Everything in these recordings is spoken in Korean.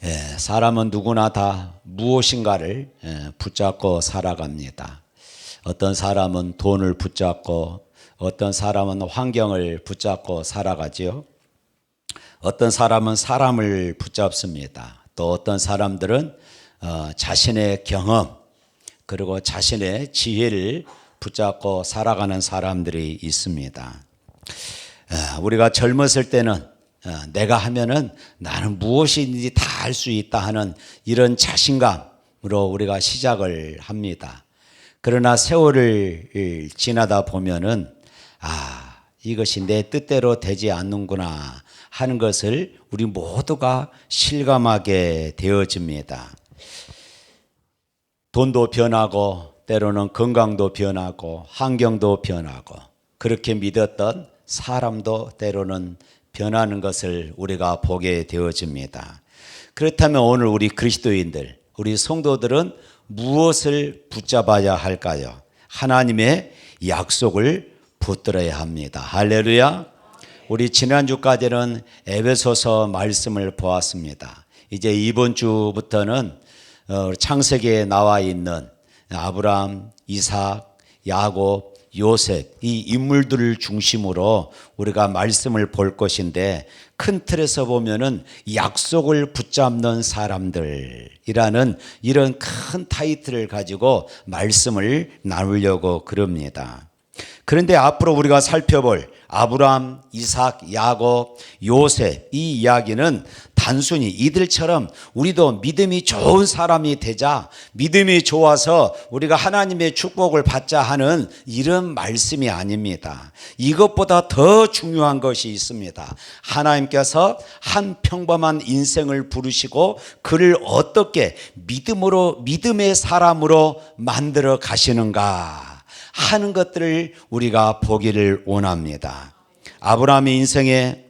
사람은 누구나 다 무엇인가를 붙잡고 살아갑니다. 어떤 사람은 돈을 붙잡고, 어떤 사람은 환경을 붙잡고 살아가지요. 어떤 사람은 사람을 붙잡습니다. 또 어떤 사람들은 자신의 경험 그리고 자신의 지혜를 붙잡고 살아가는 사람들이 있습니다. 우리가 젊었을 때는 내가 하면은 나는 무엇이든지 다 할 수 있다 하는 이런 자신감으로 우리가 시작을 합니다. 그러나 세월을 지나다 보면은 이것이 내 뜻대로 되지 않는구나 하는 것을 우리 모두가 실감하게 되어집니다. 돈도 변하고 때로는 건강도 변하고 환경도 변하고 그렇게 믿었던 사람도 때로는 변하는 것을 우리가 보게 되어집니다. 그렇다면 오늘 우리 그리스도인들, 우리 성도들은 무엇을 붙잡아야 할까요? 하나님의 약속을 붙들어야 합니다. 할렐루야. 우리 지난주까지는 에베소서 말씀을 보았습니다. 이제 이번 주부터는 창세기에 나와 있는 아브라함, 이삭, 야곱, 요셉 이 인물들을 중심으로 우리가 말씀을 볼 것인데, 큰 틀에서 보면은 약속을 붙잡는 사람들이라는 이런 큰 타이틀을 가지고 말씀을 나누려고 그럽니다. 그런데 앞으로 우리가 살펴볼 아브라함, 이삭, 야곱, 요셉 이 이야기는 단순히 이들처럼 우리도 믿음이 좋은 사람이 되자, 믿음이 좋아서 우리가 하나님의 축복을 받자 하는 이런 말씀이 아닙니다. 이것보다 더 중요한 것이 있습니다. 하나님께서 한 평범한 인생을 부르시고 그를 어떻게 믿음의 사람으로 만들어 가시는가 하는 것들을 우리가 보기를 원합니다. 아브라함의 인생에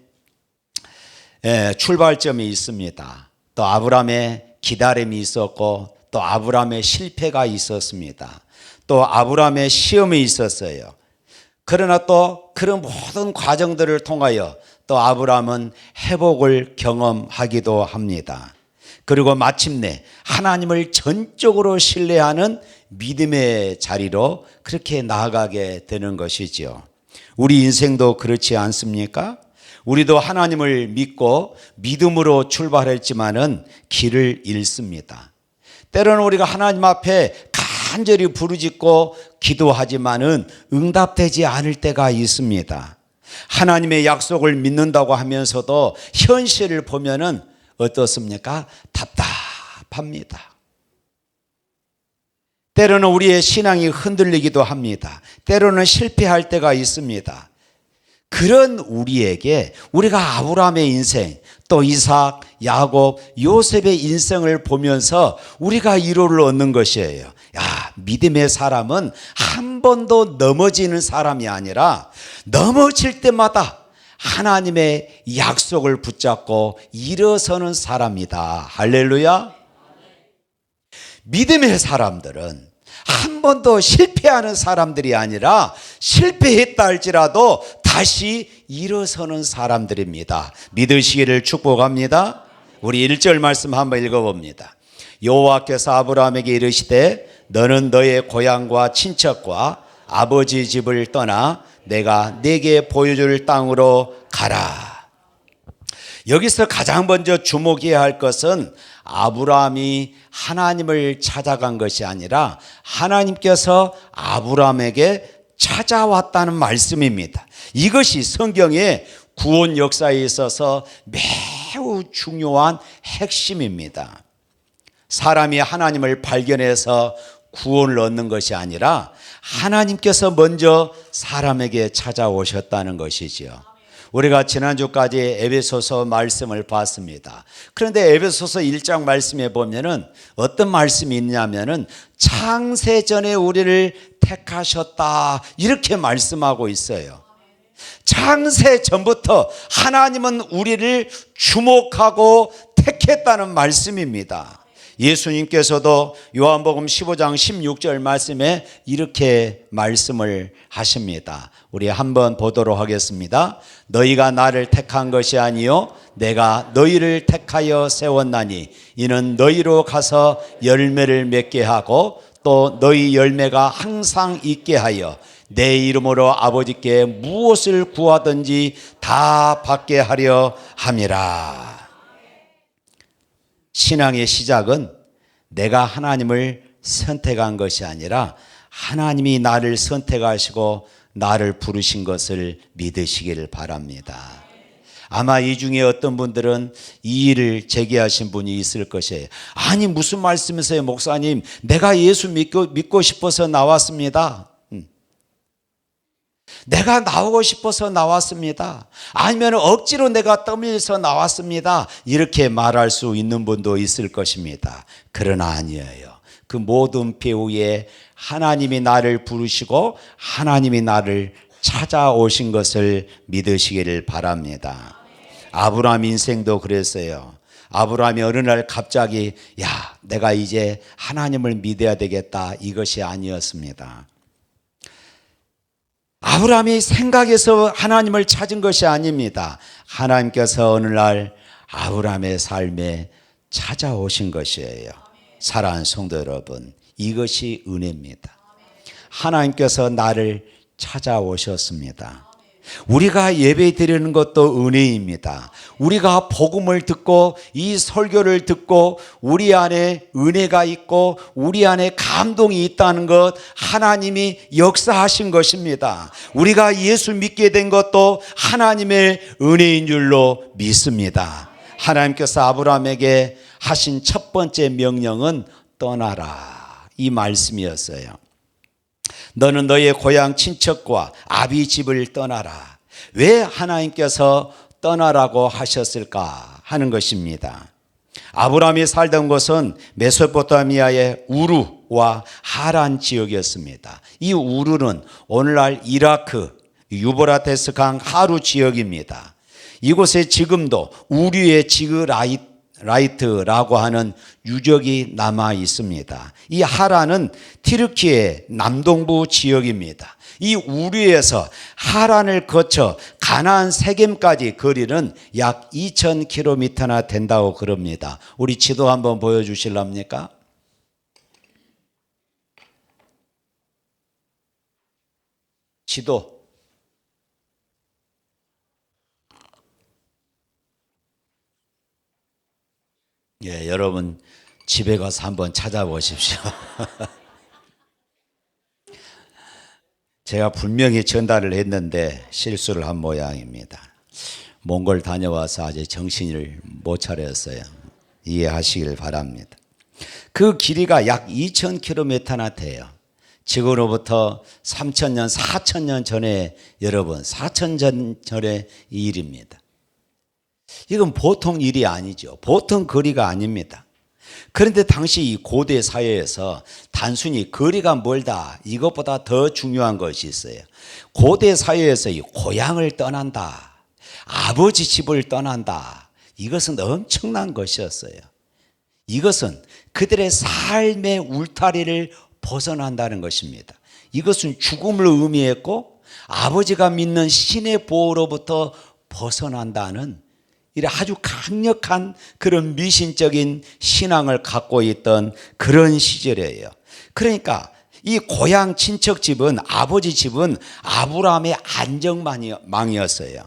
출발점이 있습니다. 또 아브라함의 기다림이 있었고, 또 아브라함의 실패가 있었습니다. 또 아브라함의 시험이 있었어요. 그러나 또 그런 모든 과정들을 통하여 또 아브라함은 회복을 경험하기도 합니다. 그리고 마침내 하나님을 전적으로 신뢰하는 믿음의 자리로 그렇게 나아가게 되는 것이지요. 우리 인생도 그렇지 않습니까? 우리도 하나님을 믿고 믿음으로 출발했지만은 길을 잃습니다. 때로는 우리가 하나님 앞에 간절히 부르짖고 기도하지만은 응답되지 않을 때가 있습니다. 하나님의 약속을 믿는다고 하면서도 현실을 보면은 어떻습니까? 답답합니다. 때로는 우리의 신앙이 흔들리기도 합니다. 때로는 실패할 때가 있습니다. 그런 우리에게 우리가 아브라함의 인생, 또 이삭, 야곱, 요셉의 인생을 보면서 우리가 위로를 얻는 것이에요. 믿음의 사람은 한 번도 넘어지는 사람이 아니라 넘어질 때마다 하나님의 약속을 붙잡고 일어서는 사람이다. 할렐루야. 믿음의 사람들은 한 번도 실패하는 사람들이 아니라 실패했다 할지라도 다시 일어서는 사람들입니다. 믿으시기를 축복합니다. 우리 1절 말씀 한번 읽어봅니다. 여호와께서 아브라함에게 이르시되 너는 너의 고향과 친척과 아버지 집을 떠나 내가 네게 보여줄 땅으로 가라. 여기서 가장 먼저 주목해야 할 것은 아브라함이 하나님을 찾아간 것이 아니라 하나님께서 아브라함에게 찾아왔다는 말씀입니다. 이것이 성경의 구원 역사에 있어서 매우 중요한 핵심입니다. 사람이 하나님을 발견해서 구원을 얻는 것이 아니라 하나님께서 먼저 사람에게 찾아오셨다는 것이지요. 우리가 지난주까지 에베소서 말씀을 봤습니다. 그런데 에베소서 1장 말씀에 보면은 어떤 말씀이 있냐면은 창세전에 우리를 택하셨다 이렇게 말씀하고 있어요. 창세전부터 하나님은 우리를 주목하고 택했다는 말씀입니다. 예수님께서도 요한복음 15장 16절 말씀에 이렇게 말씀을 하십니다. 우리 한번 보도록 하겠습니다. 너희가 나를 택한 것이 아니요 내가 너희를 택하여 세웠나니 이는 너희로 가서 열매를 맺게 하고 또 너희 열매가 항상 있게 하여 내 이름으로 아버지께 무엇을 구하든지 다 받게 하려 함이라. 신앙의 시작은 내가 하나님을 선택한 것이 아니라 하나님이 나를 선택하시고 나를 부르신 것을 믿으시기를 바랍니다. 아마 이 중에 어떤 분들은 이 일을 제기하신 분이 있을 것이에요. 아니 무슨 말씀이세요 목사님? 내가 예수 믿고 싶어서 나왔습니다. 내가 나오고 싶어서 나왔습니다. 아니면 억지로 내가 떠밀려서 나왔습니다. 이렇게 말할 수 있는 분도 있을 것입니다. 그러나 아니에요. 그 모든 배후에 하나님이 나를 부르시고 하나님이 나를 찾아오신 것을 믿으시기를 바랍니다. 아브라함 인생도 그랬어요. 아브라함이 어느 날 갑자기 내가 이제 하나님을 믿어야 되겠다 이것이 아니었습니다. 아브라함이 생각해서 하나님을 찾은 것이 아닙니다. 하나님께서 어느 날 아브라함의 삶에 찾아오신 것이에요. 사랑하는 성도 여러분, 이것이 은혜입니다. 하나님께서 나를 찾아오셨습니다. 우리가 예배 드리는 것도 은혜입니다. 우리가 복음을 듣고 이 설교를 듣고 우리 안에 은혜가 있고 우리 안에 감동이 있다는 것 하나님이 역사하신 것입니다. 우리가 예수 믿게 된 것도 하나님의 은혜인 줄로 믿습니다. 하나님께서 아브라함에게 하신 첫 번째 명령은 떠나라 이 말씀이었어요. 너는 너의 고향 친척과 아비 집을 떠나라. 왜 하나님께서 떠나라고 하셨을까 하는 것입니다. 아브라함이 살던 곳은 메소포타미아의 우루와 하란 지역이었습니다. 이 우루는 오늘날 이라크 유브라테스 강 하루 지역입니다. 이곳에 지금도 우류의 지그라이트라고 하는 유적이 남아 있습니다. 이 하란은 튀르키의 남동부 지역입니다. 이 우류에서 하란을 거쳐 가나안 세겜까지 거리는 약 2000km나 된다고 그럽니다. 우리 지도 한번 보여주실랍니까? 지도. 예, 여러분 집에 가서 한번 찾아보십시오. 제가 분명히 전달을 했는데 실수를 한 모양입니다. 몽골 다녀와서 아직 정신을 못 차렸어요. 이해하시길 바랍니다. 그 길이가 약 2000km나 돼요. 지금으로부터 3000년, 4000년 전에 여러분 4000년 전의 일입니다. 이건 보통 일이 아니죠. 보통 거리가 아닙니다. 그런데 당시 이 고대 사회에서 단순히 거리가 멀다 이것보다 더 중요한 것이 있어요. 고대 사회에서 이 고향을 떠난다, 아버지 집을 떠난다, 이것은 엄청난 것이었어요. 이것은 그들의 삶의 울타리를 벗어난다는 것입니다. 이것은 죽음을 의미했고 아버지가 믿는 신의 보호로부터 벗어난다는 이래 아주 강력한 그런 미신적인 신앙을 갖고 있던 그런 시절이에요. 그러니까 이 고향 친척 집은 아버지 집은 아브라함의 안정망이었어요.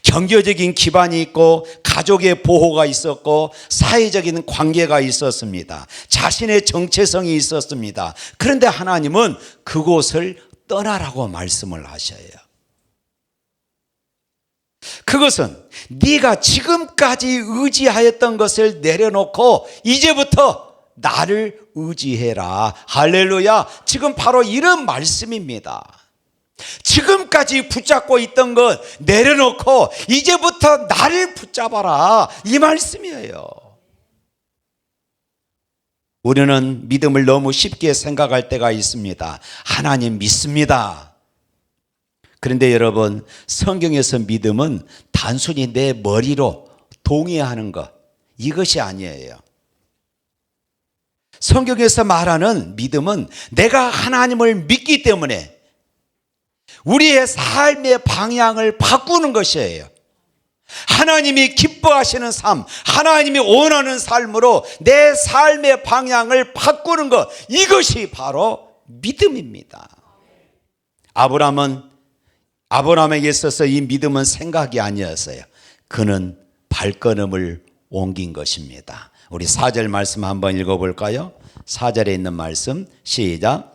경제적인 기반이 있고 가족의 보호가 있었고 사회적인 관계가 있었습니다. 자신의 정체성이 있었습니다. 그런데 하나님은 그곳을 떠나라고 말씀을 하셔요. 그것은 네가 지금까지 의지하였던 것을 내려놓고 이제부터 나를 의지해라. 할렐루야. 지금 바로 이런 말씀입니다. 지금까지 붙잡고 있던 것 내려놓고 이제부터 나를 붙잡아라. 이 말씀이에요. 우리는 믿음을 너무 쉽게 생각할 때가 있습니다. 하나님 믿습니다. 그런데 여러분, 성경에서 믿음은 단순히 내 머리로 동의하는 것, 이것이 아니에요. 성경에서 말하는 믿음은 내가 하나님을 믿기 때문에 우리의 삶의 방향을 바꾸는 것이에요. 하나님이 기뻐하시는 삶, 하나님이 원하는 삶으로 내 삶의 방향을 바꾸는 것, 이것이 바로 믿음입니다. 아브라함에게 있어서 이 믿음은 생각이 아니었어요. 그는 발걸음을 옮긴 것입니다. 우리 4절 말씀 한번 읽어볼까요? 4절에 있는 말씀 시작.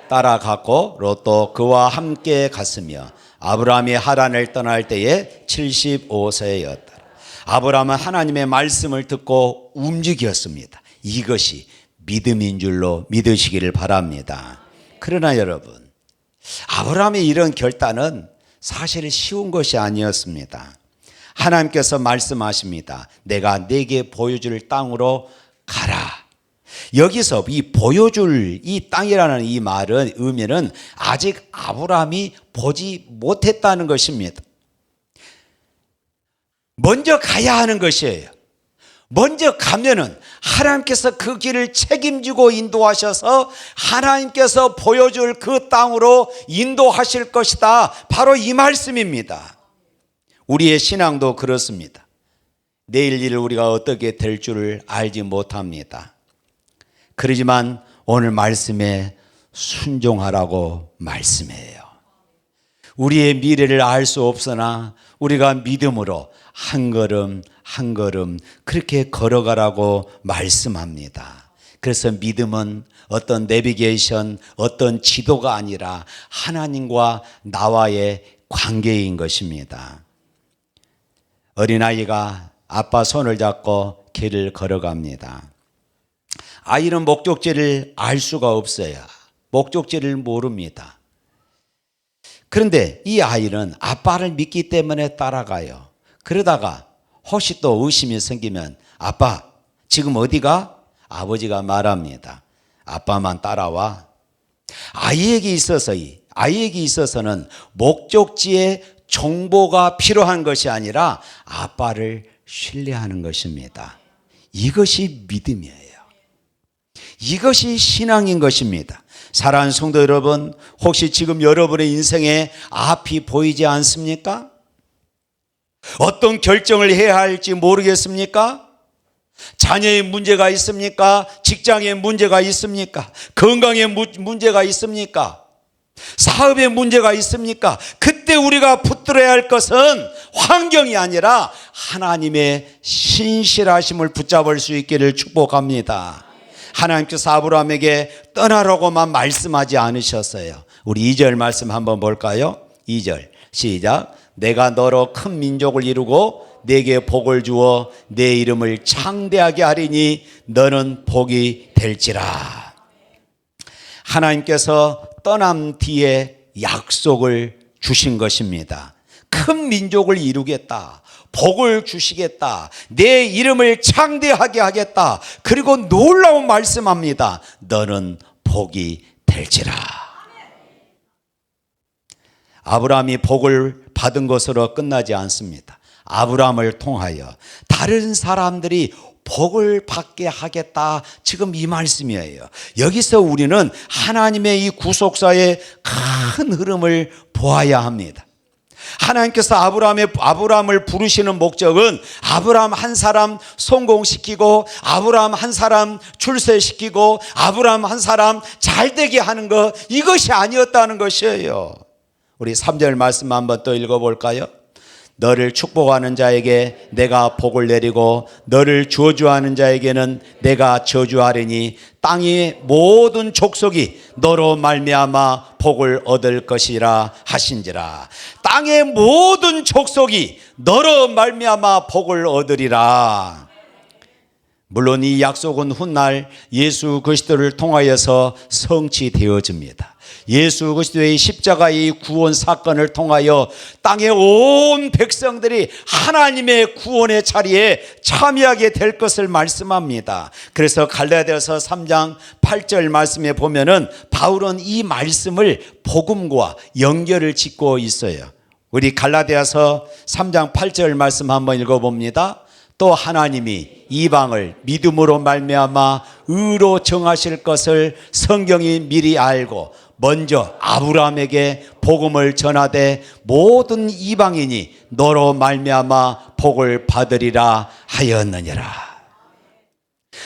따라갔고 롯도 그와 함께 갔으며 아브라함이 하란을 떠날 때에 75세였다. 아브라함은 하나님의 말씀을 듣고 움직였습니다. 이것이 믿음인 줄로 믿으시기를 바랍니다. 그러나 여러분, 아브라함의 이런 결단은 사실 쉬운 것이 아니었습니다. 하나님께서 말씀하십니다. 내가 네게 보여줄 땅으로 가라. 여기서 이 보여줄 이 땅이라는 이 말은 의미는 아직 아브라함이 보지 못했다는 것입니다. 먼저 가야 하는 것이에요. 먼저 가면은 하나님께서 그 길을 책임지고 인도하셔서 하나님께서 보여줄 그 땅으로 인도하실 것이다. 바로 이 말씀입니다. 우리의 신앙도 그렇습니다. 내일 일을 우리가 어떻게 될 줄을 알지 못합니다. 그러지만 오늘 말씀에 순종하라고 말씀해요. 우리의 미래를 알 수 없으나 우리가 믿음으로 한 걸음 한 걸음 그렇게 걸어가라고 말씀합니다. 그래서 믿음은 어떤 내비게이션, 어떤 지도가 아니라 하나님과 나와의 관계인 것입니다. 어린아이가 아빠 손을 잡고 길을 걸어갑니다. 아이는 목적지를 알 수가 없어요. 목적지를 모릅니다. 그런데 이 아이는 아빠를 믿기 때문에 따라가요. 그러다가 혹시 또 의심이 생기면 아빠 지금 어디가? 아버지가 말합니다. 아빠만 따라와. 아이에게 있어서는 목적지에 정보가 필요한 것이 아니라 아빠를 신뢰하는 것입니다. 이것이 믿음이에요. 이것이 신앙인 것입니다. 사랑하는 성도 여러분, 혹시 지금 여러분의 인생에 앞이 보이지 않습니까? 어떤 결정을 해야 할지 모르겠습니까? 자녀의 문제가 있습니까? 직장의 문제가 있습니까? 건강의 문제가 있습니까? 사업의 문제가 있습니까? 그때 우리가 붙들어야 할 것은 환경이 아니라 하나님의 신실하심을 붙잡을 수 있기를 축복합니다. 하나님께서 아브라함에게 떠나라고만 말씀하지 않으셨어요. 우리 2절 말씀 한번 볼까요? 2절 시작. 내가 너로 큰 민족을 이루고 내게 복을 주어 내 이름을 창대하게 하리니 너는 복이 될지라. 하나님께서 떠남 뒤에 약속을 주신 것입니다. 큰 민족을 이루겠다. 복을 주시겠다. 내 이름을 창대하게 하겠다. 그리고 놀라운 말씀합니다. 너는 복이 될지라. 아브라함이 복을 받은 것으로 끝나지 않습니다. 아브라함을 통하여 다른 사람들이 복을 받게 하겠다. 지금 이 말씀이에요. 여기서 우리는 하나님의 이 구속사의 큰 흐름을 보아야 합니다. 하나님께서 아브라함을 부르시는 목적은 아브라함 한 사람 성공시키고 아브라함 한 사람 출세시키고 아브라함 한 사람 잘되게 하는 것, 이것이 아니었다는 것이에요. 우리 3절 말씀 한번 또 읽어볼까요? 너를 축복하는 자에게 내가 복을 내리고 너를 저주하는 자에게는 내가 저주하리니 땅의 모든 족속이 너로 말미암아 복을 얻을 것이라 하신지라. 땅의 모든 족속이 너로 말미암아 복을 얻으리라. 물론 이 약속은 훗날 예수 그리스도를 통하여서 성취되어집니다. 예수 그리스도의 십자가의 구원 사건을 통하여 땅의 온 백성들이 하나님의 구원의 자리에 참여하게 될 것을 말씀합니다. 그래서 갈라디아서 3장 8절 말씀에 보면은 바울은 이 말씀을 복음과 연결을 짓고 있어요. 우리 갈라디아서 3장 8절 말씀 한번 읽어봅니다. 또 하나님이 이방을 믿음으로 말미암아 의로 정하실 것을 성경이 미리 알고 먼저 아브라함에게 복음을 전하되 모든 이방인이 너로 말미암아 복을 받으리라 하였느니라.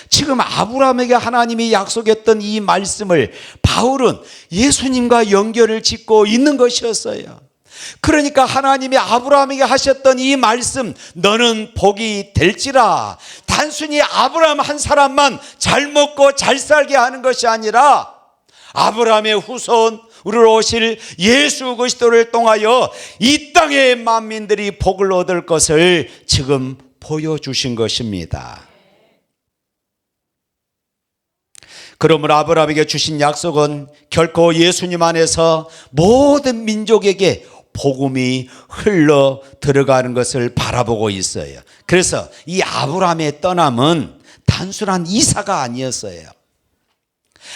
지금 아브라함에게 하나님이 약속했던 이 말씀을 바울은 예수님과 연결을 짓고 있는 것이었어요. 그러니까 하나님이 아브라함에게 하셨던 이 말씀, 너는 복이 될지라, 단순히 아브라함 한 사람만 잘 먹고 잘 살게 하는 것이 아니라 아브라함의 후손으로 오실 예수 그리스도를 통하여 이 땅의 만민들이 복을 얻을 것을 지금 보여주신 것입니다. 그러므로 아브라함에게 주신 약속은 결코 예수님 안에서 모든 민족에게 복음이 흘러 들어가는 것을 바라보고 있어요. 그래서 이 아브라함의 떠남은 단순한 이사가 아니었어요.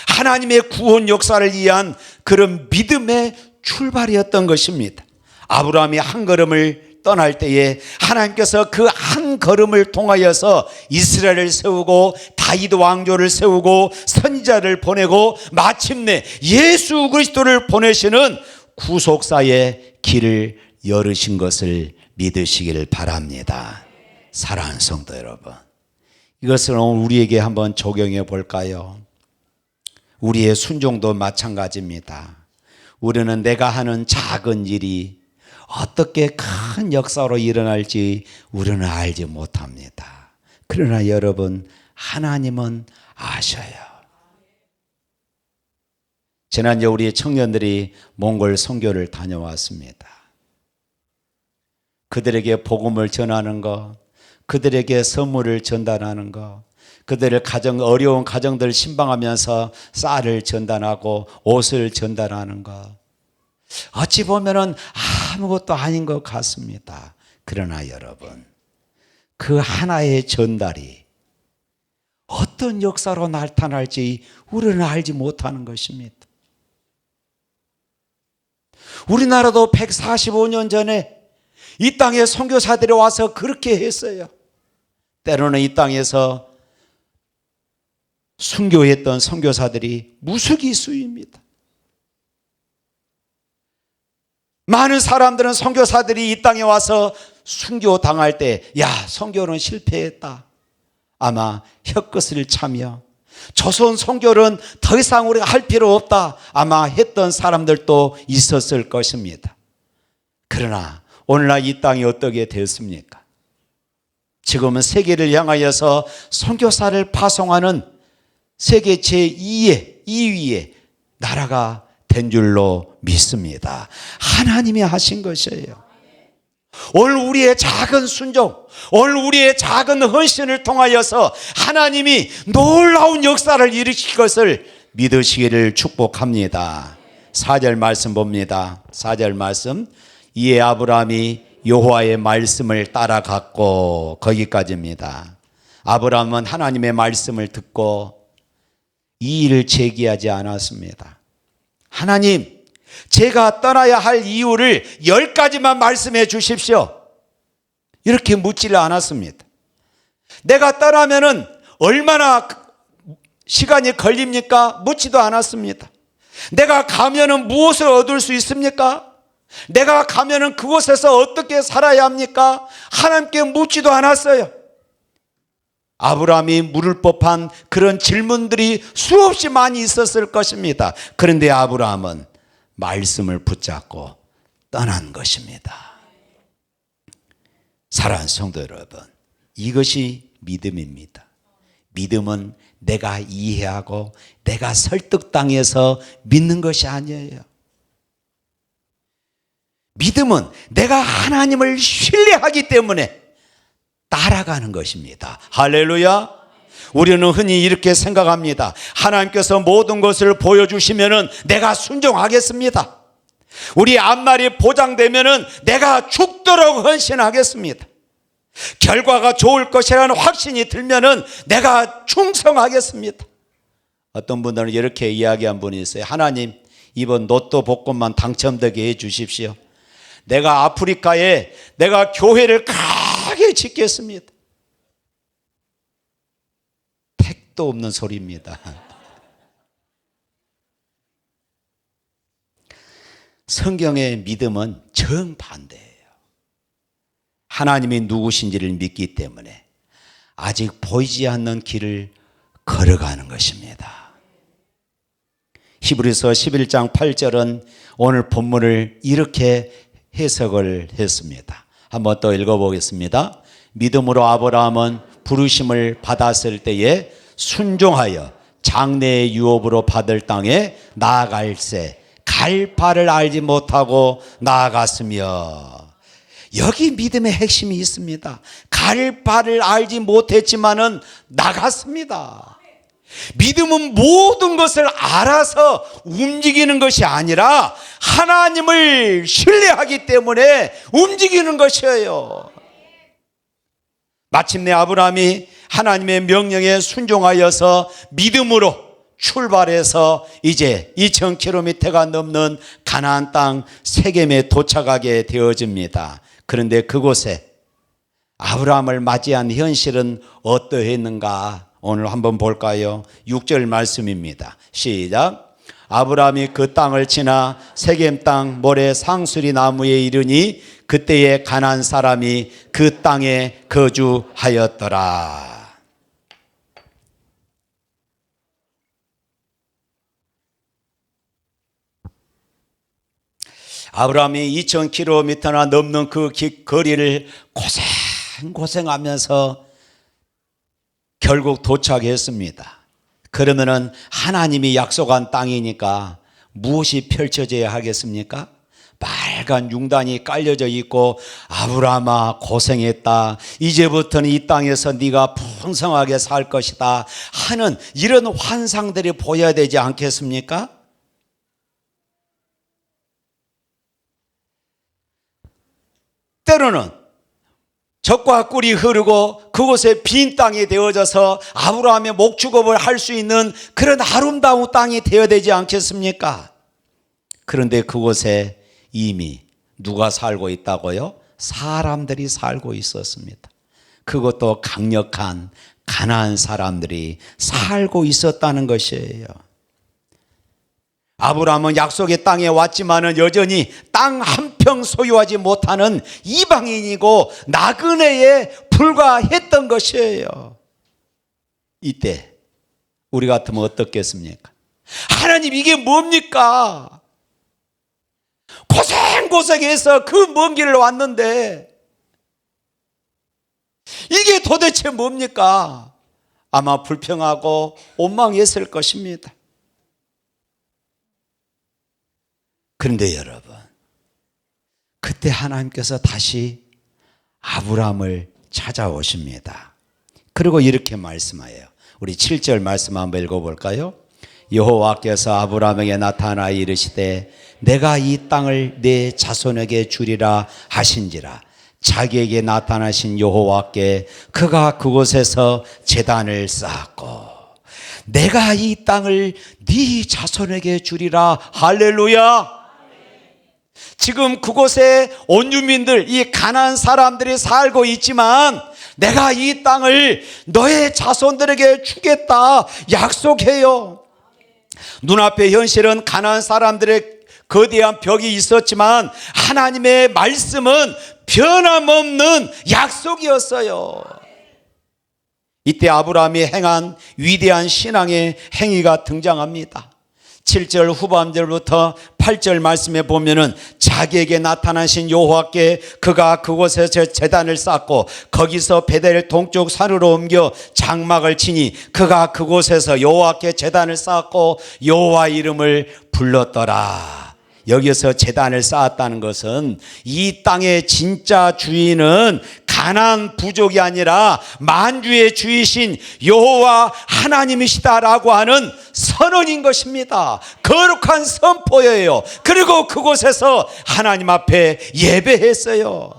하나님의 구원 역사를 위한 그런 믿음의 출발이었던 것입니다. 아브라함이 한 걸음을 떠날 때에 하나님께서 그 한 걸음을 통하여서 이스라엘을 세우고 다윗 왕조를 세우고 선지자를 보내고 마침내 예수 그리스도를 보내시는 구속사의 길을 열으신 것을 믿으시기를 바랍니다. 사랑하는 성도 여러분, 이것을 우리에게 한번 적용해 볼까요? 우리의 순종도 마찬가지입니다. 우리는 내가 하는 작은 일이 어떻게 큰 역사로 일어날지 우리는 알지 못합니다. 그러나 여러분, 하나님은 아셔요. 지난주에 우리 청년들이 몽골 선교를 다녀왔습니다. 그들에게 복음을 전하는 것, 그들에게 선물을 전달하는 것, 그들의 어려운 가정들을 신방하면서 쌀을 전달하고 옷을 전달하는 것, 어찌 보면은 아무것도 아닌 것 같습니다. 그러나 여러분, 그 하나의 전달이 어떤 역사로 나타날지 우리는 알지 못하는 것입니다. 우리나라도 145년 전에 이 땅에 선교사들이 와서 그렇게 했어요. 때로는 이 땅에서 순교했던 선교사들이 무수기수입니다. 많은 사람들은 선교사들이 이 땅에 와서 순교 당할 때, 야, 선교는 실패했다, 아마 혀끝을 차며 조선 선교는 더 이상 우리가 할 필요 없다, 아마 했던 사람들도 있었을 것입니다. 그러나 오늘날 이 땅이 어떻게 되었습니까? 지금은 세계를 향하여서 선교사를 파송하는 세계 제2위의 나라가 된 줄로 믿습니다. 하나님이 하신 것이에요. 오늘 우리의 작은 순종, 오늘 우리의 작은 헌신을 통하여서 하나님이 놀라운 역사를 일으킬 것을 믿으시기를 축복합니다. 4절 말씀 봅니다. 4절 말씀, 이에 아브라함이 여호와의 말씀을 따라갔고, 거기까지입니다. 아브라함은 하나님의 말씀을 듣고 이의를 제기하지 않았습니다. 하나님, 제가 떠나야 할 이유를 10가지만 말씀해 주십시오, 이렇게 묻지를 않았습니다. 내가 떠나면은 얼마나 시간이 걸립니까? 묻지도 않았습니다. 내가 가면은 무엇을 얻을 수 있습니까? 내가 가면은 그곳에서 어떻게 살아야 합니까? 하나님께 묻지도 않았어요. 아브라함이 물을 법한 그런 질문들이 수없이 많이 있었을 것입니다. 그런데 아브라함은 말씀을 붙잡고 떠난 것입니다. 사랑하는 성도 여러분, 이것이 믿음입니다. 믿음은 내가 이해하고 내가 설득당해서 믿는 것이 아니에요. 믿음은 내가 하나님을 신뢰하기 때문에 따라가는 것입니다. 할렐루야. 우리는 흔히 이렇게 생각합니다. 하나님께서 모든 것을 보여주시면은 내가 순종하겠습니다. 우리 앞날이 보장되면은 내가 죽도록 헌신하겠습니다. 결과가 좋을 것이라는 확신이 들면은 내가 충성하겠습니다. 어떤 분들은 이렇게 이야기한 분이 있어요. 하나님, 이번 로또 복권만 당첨되게 해 주십시오. 내가 아프리카에 내가 교회를 크게 짓겠습니다. 택도 없는 소리입니다. 성경의 믿음은 정반대예요. 하나님이 누구신지를 믿기 때문에 아직 보이지 않는 길을 걸어가는 것입니다. 히브리서 11장 8절은 오늘 본문을 이렇게 해석을 했습니다. 한번 또 읽어보겠습니다. 믿음으로 아브라함은 부르심을 받았을 때에 순종하여 장래의 유업으로 받을 땅에 나아갈새 갈 바를 알지 못하고 나아갔으며, 여기 믿음의 핵심이 있습니다. 갈 바를 알지 못했지만은 나갔습니다. 믿음은 모든 것을 알아서 움직이는 것이 아니라 하나님을 신뢰하기 때문에 움직이는 것이에요. 마침내 아브라함이 하나님의 명령에 순종하여서 믿음으로 출발해서 이제 2000km가 넘는 가나안 땅 세겜에 도착하게 되어집니다. 그런데 그곳에 아브라함을 맞이한 현실은 어떠했는가? 오늘 한번 볼까요? 6절 말씀입니다. 시작. 아브라함이 그 땅을 지나 세겜 땅 모래 상수리 나무에 이르니 그때에 가나안 사람이 그 땅에 거주하였더라. 아브라함이 2000km나 넘는 그 거리를 고생하면서 결국 도착했습니다. 그러면은 하나님이 약속한 땅이니까 무엇이 펼쳐져야 하겠습니까? 빨간 융단이 깔려져 있고, 아브라함아 고생했다, 이제부터는 이 땅에서 네가 풍성하게 살 것이다 하는 이런 환상들이 보여야 되지 않겠습니까? 때로는 젖과 꿀이 흐르고 그곳에 빈 땅이 되어져서 아브라함의 목축업을 할 수 있는 그런 아름다운 땅이 되어야 되지 않겠습니까? 그런데 그곳에 이미 누가 살고 있다고요? 사람들이 살고 있었습니다. 그것도 강력한 가나안 사람들이 살고 있었다는 것이에요. 아브라함은 약속의 땅에 왔지만은 여전히 땅 한 평 소유하지 못하는 이방인이고 나그네에 불과했던 것이에요. 이때 우리 같으면 어떻겠습니까? 하나님, 이게 뭡니까? 고생해서 그 먼 길을 왔는데 이게 도대체 뭡니까? 아마 불평하고 원망했을 것입니다. 그런데 여러분, 그때 하나님께서 다시 아브라함을 찾아오십니다. 그리고 이렇게 말씀하여요. 우리 7절 말씀 한번 읽어볼까요? 여호와께서 아브라함에게 나타나 이르시되 내가 이 땅을 내 자손에게 주리라 하신지라. 자기에게 나타나신 여호와께 그가 그곳에서 제단을 쌓았고 내가 이 땅을 네 자손에게 주리라. 할렐루야. 지금 그곳에 온주민들, 이 가나안 사람들이 살고 있지만 내가 이 땅을 너의 자손들에게 주겠다 약속해요. 눈앞의 현실은 가나안 사람들의 거대한 벽이 있었지만 하나님의 말씀은 변함없는 약속이었어요. 이때 아브라함이 행한 위대한 신앙의 행위가 등장합니다. 7절 후반절부터 8절 말씀에 보면은 자기에게 나타나신 여호와께 그가 그곳에서 제단을 쌓고 거기서 베델 동쪽 산으로 옮겨 장막을 치니 그가 그곳에서 여호와께 제단을 쌓고 여호와 이름을 불렀더라. 여기서 제단을 쌓았다는 것은 이 땅의 진짜 주인은 가나안 부족이 아니라 만주의 주이신 여호와 하나님이시다라고 하는 선언인 것입니다. 거룩한 선포예요. 그리고 그곳에서 하나님 앞에 예배했어요.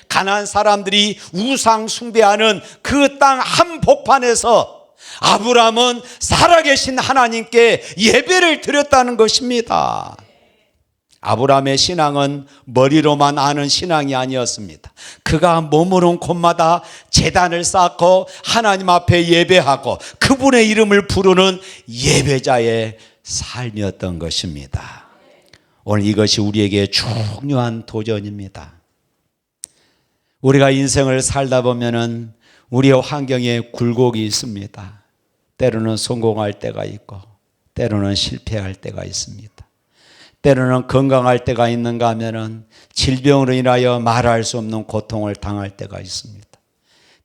가나안 사람들이 우상 숭배하는 그 땅 한복판에서 아브라함은 살아계신 하나님께 예배를 드렸다는 것입니다. 아브라함의 신앙은 머리로만 아는 신앙이 아니었습니다. 그가 머무는 곳마다 제단을 쌓고 하나님 앞에 예배하고 그분의 이름을 부르는 예배자의 삶이었던 것입니다. 오늘 이것이 우리에게 중요한 도전입니다. 우리가 인생을 살다 보면은 우리의 환경에 굴곡이 있습니다. 때로는 성공할 때가 있고 때로는 실패할 때가 있습니다. 때로는 건강할 때가 있는가 하면은 질병으로 인하여 말할 수 없는 고통을 당할 때가 있습니다.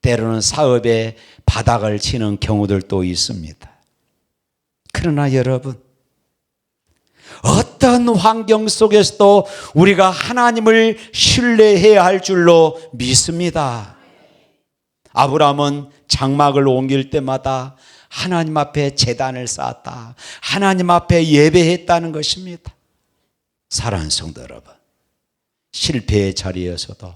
때로는 사업에 바닥을 치는 경우들도 있습니다. 그러나 여러분, 어떤 환경 속에서도 우리가 하나님을 신뢰해야 할 줄로 믿습니다. 아브라함은 장막을 옮길 때마다 하나님 앞에 제단을 쌓았다. 하나님 앞에 예배했다는 것입니다. 사랑하는 성도 여러분, 실패의 자리에서도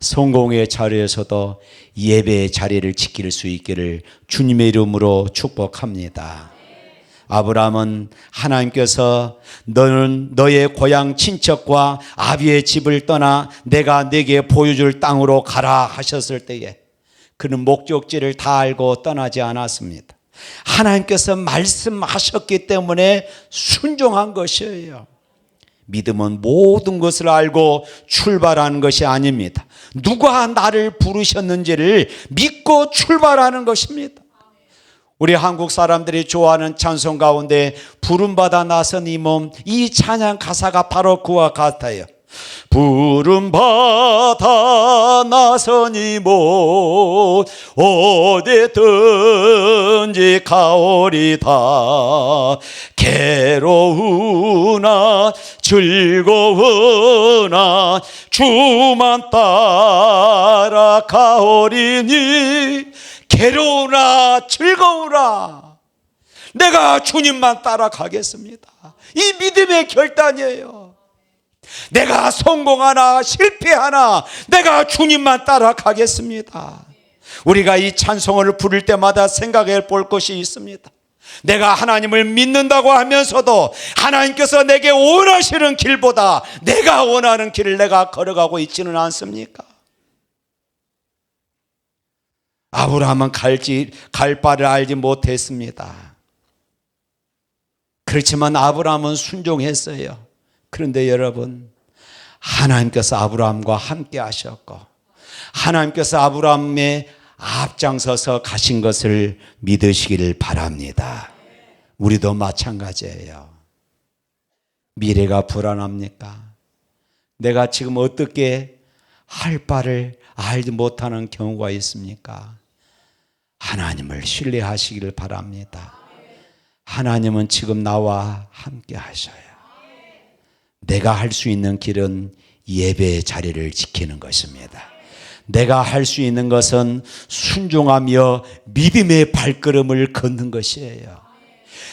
성공의 자리에서도 예배의 자리를 지킬 수 있기를 주님의 이름으로 축복합니다. 아브라함은 하나님께서 너는 너의 고향 친척과 아비의 집을 떠나 내가 네게 보여줄 땅으로 가라 하셨을 때에 그는 목적지를 다 알고 떠나지 않았습니다. 하나님께서 말씀하셨기 때문에 순종한 것이에요. 믿음은 모든 것을 알고 출발하는 것이 아닙니다. 누가 나를 부르셨는지를 믿고 출발하는 것입니다. 우리 한국 사람들이 좋아하는 찬송 가운데 부름받아 나선 이 몸, 이 찬양 가사가 바로 그와 같아요. 부름받아 나선 이 몸 어디든지 가오리다. 괴로우나 즐거우나 주만 따라가오리니. 괴로우나 즐거우나 내가 주님만 따라가겠습니다. 이 믿음의 결단이에요. 내가 성공하나 실패하나 내가 주님만 따라가겠습니다. 우리가 이 찬송을 부를 때마다 생각해 볼 것이 있습니다. 내가 하나님을 믿는다고 하면서도 하나님께서 내게 원하시는 길보다 내가 원하는 길을 내가 걸어가고 있지는 않습니까? 아브라함은 갈 바를 알지 못했습니다. 그렇지만 아브라함은 순종했어요. 그런데 여러분, 하나님께서 아브라함과 함께 하셨고 하나님께서 아브라함의 앞장서서 가신 것을 믿으시기를 바랍니다. 우리도 마찬가지예요. 미래가 불안합니까? 내가 지금 어떻게 할 바를 알지 못하는 경우가 있습니까? 하나님을 신뢰하시기를 바랍니다. 하나님은 지금 나와 함께 하셔요. 내가 할 수 있는 길은 예배의 자리를 지키는 것입니다. 내가 할 수 있는 것은 순종하며 믿음의 발걸음을 걷는 것이에요.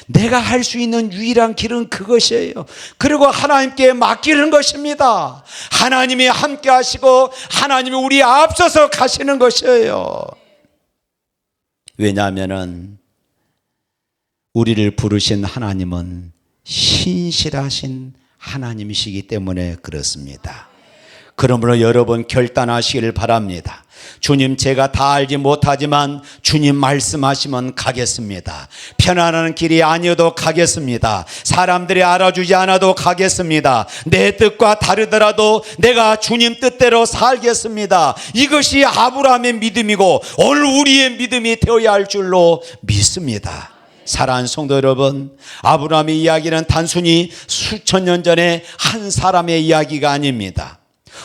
내가 할 수 있는 유일한 길은 그것이에요. 그리고 하나님께 맡기는 것입니다. 하나님이 함께 하시고 하나님이 우리 앞서서 가시는 것이에요. 왜냐하면 우리를 부르신 하나님은 신실하신 하나님이시기 때문에 그렇습니다. 그러므로 여러분 결단하시기를 바랍니다. 주님, 제가 다 알지 못하지만 주님 말씀하시면 가겠습니다. 편안한 길이 아니어도 가겠습니다. 사람들이 알아주지 않아도 가겠습니다. 내 뜻과 다르더라도 내가 주님 뜻대로 살겠습니다. 이것이 아브라함의 믿음이고 오늘 우리의 믿음이 되어야 할 줄로 믿습니다. 사랑하는 성도 여러분, 아브라함의 이야기는 단순히 수천 년 전에 한 사람의 이야기가 아닙니다.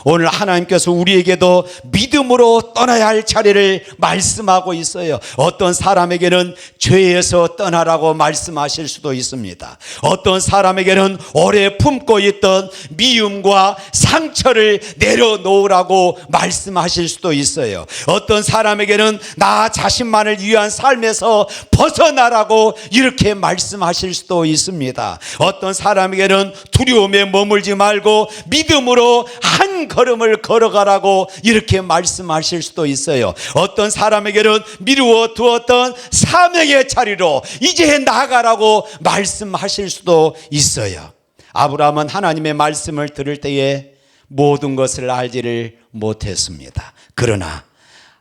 오늘 하나님께서 우리에게도 믿음으로 떠나야 할 차례를 말씀하고 있어요. 어떤 사람에게는 죄에서 떠나라고 말씀하실 수도 있습니다. 어떤 사람에게는 오래 품고 있던 미움과 상처를 내려놓으라고 말씀하실 수도 있어요. 어떤 사람에게는 나 자신만을 위한 삶에서 벗어나라고 이렇게 말씀하실 수도 있습니다. 어떤 사람에게는 두려움에 머물지 말고 믿음으로 한 걸음을 걸어가라고 이렇게 말씀하실 수도 있어요. 어떤 사람에게는 미루어 두었던 사명의 자리로 이제 나아가라고 말씀하실 수도 있어요. 아브라함은 하나님의 말씀을 들을 때에 모든 것을 알지를 못했습니다. 그러나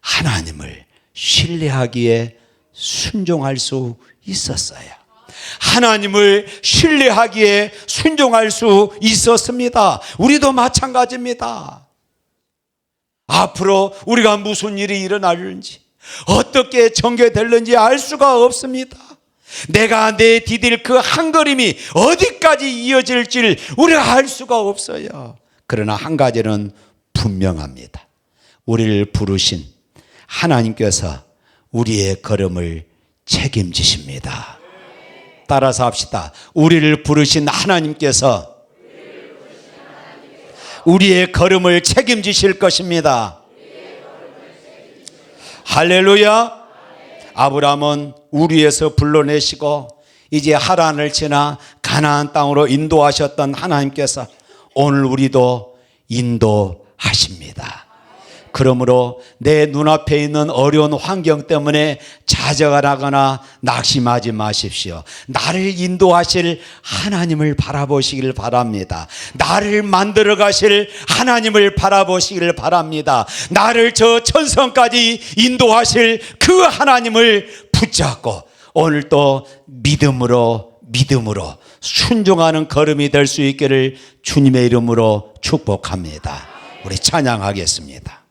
하나님을 신뢰하기에 순종할 수 있었어요. 하나님을 신뢰하기에 순종할 수 있었습니다. 우리도 마찬가지입니다. 앞으로 우리가 무슨 일이 일어날는지, 어떻게 전개될는지 알 수가 없습니다. 내가 내디딜 그 한 걸음이 어디까지 이어질지를 우리가 알 수가 없어요. 그러나 한 가지는 분명합니다. 우리를 부르신 하나님께서 우리의 걸음을 책임지십니다. 따라서 합시다. 우리를 부르신 하나님께서 우리의 걸음을 책임지실 것입니다. 할렐루야. 아브라함은 우리에서 불러내시고 이제 하란을 지나 가나안 땅으로 인도하셨던 하나님께서 오늘 우리도 인도하십니다. 그러므로 내 눈앞에 있는 어려운 환경 때문에 좌절하거나 낙심하지 마십시오. 나를 인도하실 하나님을 바라보시길 바랍니다. 나를 만들어 가실 하나님을 바라보시길 바랍니다. 나를 저 천성까지 인도하실 그 하나님을 붙잡고 오늘 또 믿음으로 순종하는 걸음이 될 수 있기를 주님의 이름으로 축복합니다. 우리 찬양하겠습니다.